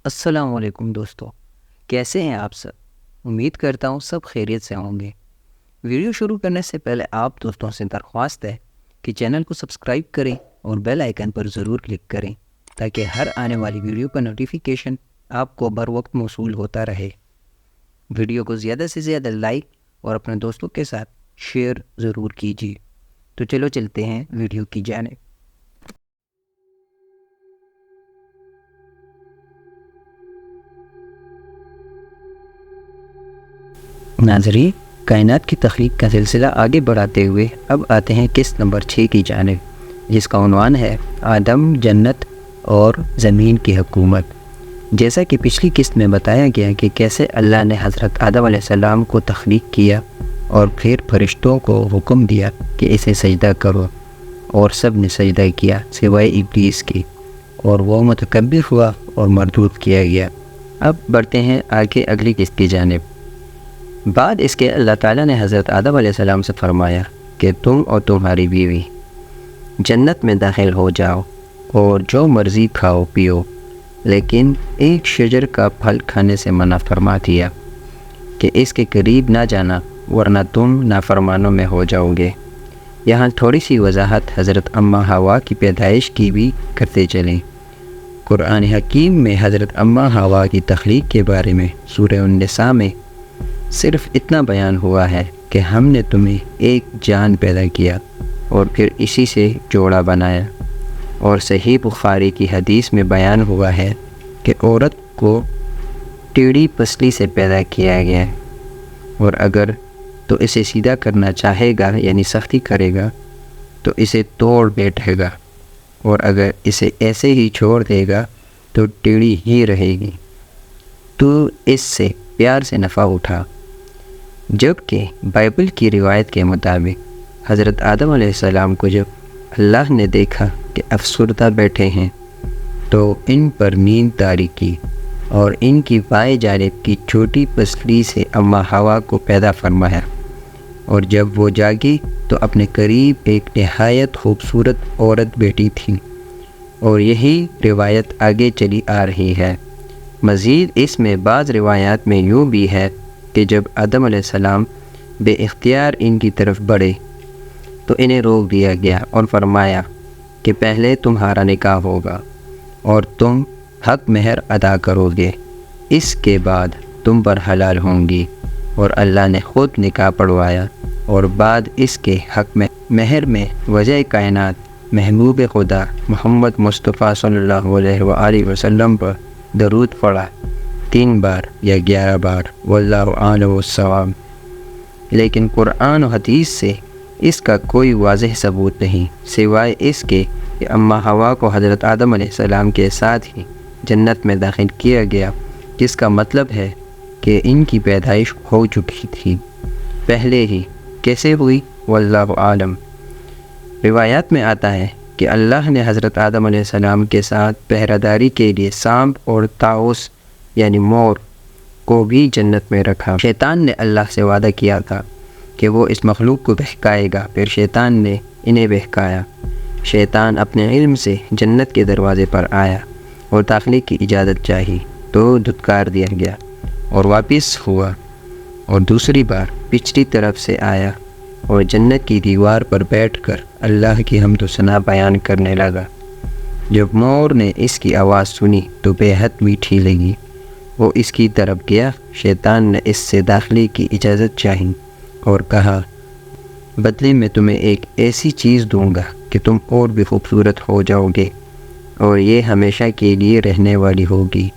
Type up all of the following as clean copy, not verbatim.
السلام علیکم دوستو، کیسے ہیں آپ سب؟ امید کرتا ہوں سب خیریت سے ہوں گے۔ ویڈیو شروع کرنے سے پہلے آپ دوستوں سے درخواست ہے کہ چینل کو سبسکرائب کریں اور بیل آئیکن پر ضرور کلک کریں تاکہ ہر آنے والی ویڈیو کا نوٹیفیکیشن آپ کو بر وقت موصول ہوتا رہے۔ ویڈیو کو زیادہ سے زیادہ لائک اور اپنے دوستوں کے ساتھ شیئر ضرور کیجیے۔ تو چلو چلتے ہیں ویڈیو کی جانب۔ ناظرین، کائنات کی تخلیق کا سلسلہ آگے بڑھاتے ہوئے اب آتے ہیں قسط نمبر 6 کی جانب، جس کا عنوان ہے آدم، جنت اور زمین کی حکومت۔ جیسا کہ پچھلی قسط میں بتایا گیا کہ کیسے اللہ نے حضرت آدم علیہ السلام کو تخلیق کیا اور پھر فرشتوں کو حکم دیا کہ اسے سجدہ کرو، اور سب نے سجدہ کیا سوائے ابلیس کی، اور وہ متکبر ہوا اور مردود کیا گیا۔ اب بڑھتے ہیں آگے اگلی قسط کی جانب۔ بعد اس کے اللہ تعالیٰ نے حضرت آدم علیہ السلام سے فرمایا کہ تم اور تمہاری بیوی جنت میں داخل ہو جاؤ اور جو مرضی کھاؤ پیو، لیکن ایک شجر کا پھل کھانے سے منع فرما دیا کہ اس کے قریب نہ جانا ورنہ تم نافرمانوں میں ہو جاؤ گے۔ یہاں تھوڑی سی وضاحت حضرت اماں حوا کی پیدائش کی بھی کرتے چلیں۔ قرآن حکیم میں حضرت اماں حوا کی تخلیق کے بارے میں سورہ النساء میں صرف اتنا بیان ہوا ہے کہ ہم نے تمہیں ایک جان پیدا کیا اور پھر اسی سے جوڑا بنایا، اور صحیح بخاری کی حدیث میں بیان ہوا ہے کہ عورت کو ٹیڑھی پسلی سے پیدا کیا گیا ہے، اور اگر تو اسے سیدھا کرنا چاہے گا یعنی سختی کرے گا تو اسے توڑ بیٹھے گا، اور اگر اسے ایسے ہی چھوڑ دے گا تو ٹیڑھی ہی رہے گی۔ تو اس سے پیار سے نفع اٹھا۔ جبکہ بائبل کی روایت کے مطابق حضرت آدم علیہ السلام کو جب اللہ نے دیکھا کہ افسردہ بیٹھے ہیں تو ان پر نیند طاری کی اور ان کی بائیں جانب کی چھوٹی پسلی سے اماں حوا کو پیدا فرمایا، اور جب وہ جاگی تو اپنے قریب ایک نہایت خوبصورت عورت بیٹھی تھی، اور یہی روایت آگے چلی آ رہی ہے۔ مزید اس میں بعض روایات میں یوں بھی ہے کہ جب آدم علیہ السلام بے اختیار ان کی طرف بڑھے تو انہیں روک دیا گیا اور فرمایا کہ پہلے تمہارا نکاح ہوگا اور تم حق مہر ادا کرو گے، اس کے بعد تم پر حلال ہوں گی، اور اللہ نے خود نکاح پڑھوایا، اور بعد اس کے حق مہر میں وجہ کائنات محبوب خدا محمد مصطفیٰ صلی اللہ علیہ وآلہ وسلم پر درود پڑھا 3 بار یا 11 بار، واللہ اعلم بالصواب۔ لیکن قرآن و حدیث سے اس کا کوئی واضح ثبوت نہیں سوائے اس کے کہ اماں حوا کو حضرت آدم علیہ السلام کے ساتھ ہی جنت میں داخل کیا گیا، جس کا مطلب ہے کہ ان کی پیدائش ہو چکی تھی پہلے ہی۔ کیسے ہوئی؟ واللہ عالم۔ روایات میں آتا ہے کہ اللہ نے حضرت آدم علیہ السلام کے ساتھ پہرہ داری کے لیے سانپ اور طاؤس یعنی مور کو بھی جنت میں رکھا۔ شیطان نے اللہ سے وعدہ کیا تھا کہ وہ اس مخلوق کو بہکائے گا، پھر شیطان نے انہیں بہکایا۔ شیطان اپنے علم سے جنت کے دروازے پر آیا اور داخلے کی اجازت چاہی تو دھتکار دیا گیا اور واپس ہوا، اور دوسری بار پچھلی طرف سے آیا اور جنت کی دیوار پر بیٹھ کر اللہ کی حمد و ثنا بیان کرنے لگا۔ جب مور نے اس کی آواز سنی تو بے حد میٹھی لگی، وہ اس کی طرف گیا۔ شیطان نے اس سے داخلے کی اجازت چاہی اور کہا، بدلے میں تمہیں ایک ایسی چیز دوں گا کہ تم اور بھی خوبصورت ہو جاؤ گے، اور یہ ہمیشہ کے لیے رہنے والی ہوگی۔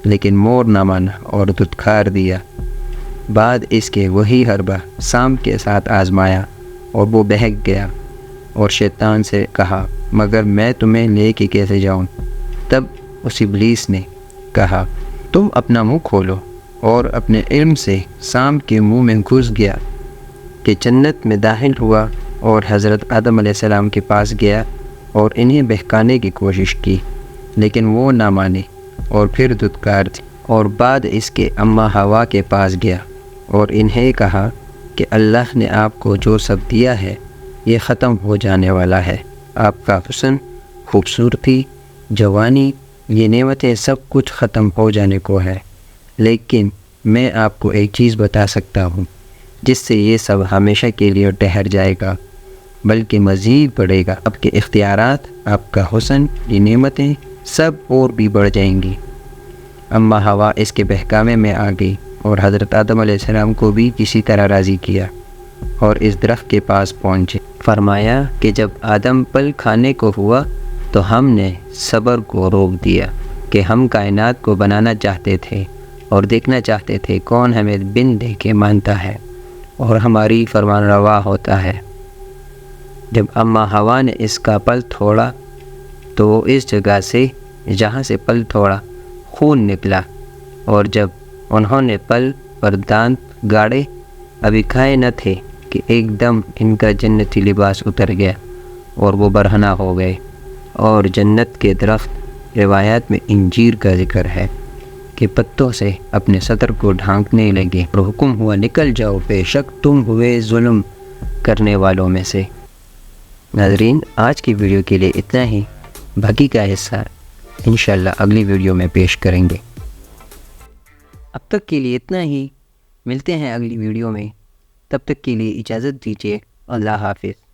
لیکن مور نہ مانا اور دھتکار دیا۔ بعد اس کے وہی حربہ سانپ کے ساتھ آزمایا اور وہ بہک گیا، اور شیطان سے کہا، مگر میں تمہیں لے کے کیسے جاؤں؟ تب اس ابلیس نے کہا، تم اپنا منہ کھولو، اور اپنے علم سے سانپ کے منہ میں گھس گیا کہ جنت میں داخل ہوا، اور حضرت آدم علیہ السلام کے پاس گیا اور انہیں بہکانے کی کوشش کی، لیکن وہ نہ مانے اور پھر دھتکار دی، اور بعد اس کے اماں حوا کے پاس گیا اور انہیں کہا کہ اللہ نے آپ کو جو سب دیا ہے یہ ختم ہو جانے والا ہے۔ آپ کا حسن، خوبصورتی، جوانی یہ نعمتیں سب کچھ ختم ہو جانے کو ہے، لیکن میں آپ کو ایک چیز بتا سکتا ہوں جس سے یہ سب ہمیشہ کے لیے ٹھہر جائے گا، بلکہ مزید بڑھے گا۔ آپ کے اختیارات، آپ کا حسن، یہ نعمتیں سب اور بھی بڑھ جائیں گی۔ اما ہوا اس کے بہکامے میں آ گئی اور حضرت آدم علیہ السلام کو بھی کسی طرح راضی کیا اور اس درخت کے پاس پہنچے۔ فرمایا کہ جب آدم پھل کھانے کو ہوا تو ہم نے صبر کو روک دیا کہ ہم کائنات کو بنانا چاہتے تھے اور دیکھنا چاہتے تھے کون ہمیں بن دیکھے مانتا ہے اور ہماری فرمان روا ہوتا ہے۔ جب اما ہوا نے اس کا پل توڑا تو اس جگہ سے جہاں سے پل توڑا خون نکلا، اور جب انہوں نے پل پر دانت گاڑے ابھی کھائے نہ تھے کہ ایک دم ان کا جنتی لباس اتر گیا اور وہ برہنہ ہو گئے۔ اور جنت کے درخت روایات میں انجیر کا ذکر ہے کہ پتوں سے اپنے صدر کو ڈھانکنے لگے اور حکم ہوا نکل جاؤ، بے شک تم ہوئے ظلم کرنے والوں میں سے۔ ناظرین، آج کی ویڈیو کے لیے اتنا ہی، باقی کا حصہ انشاءاللہ اگلی ویڈیو میں پیش کریں گے۔ اب تک کے لیے اتنا ہی، ملتے ہیں اگلی ویڈیو میں، تب تک کے لیے اجازت دیجیے، اللہ حافظ۔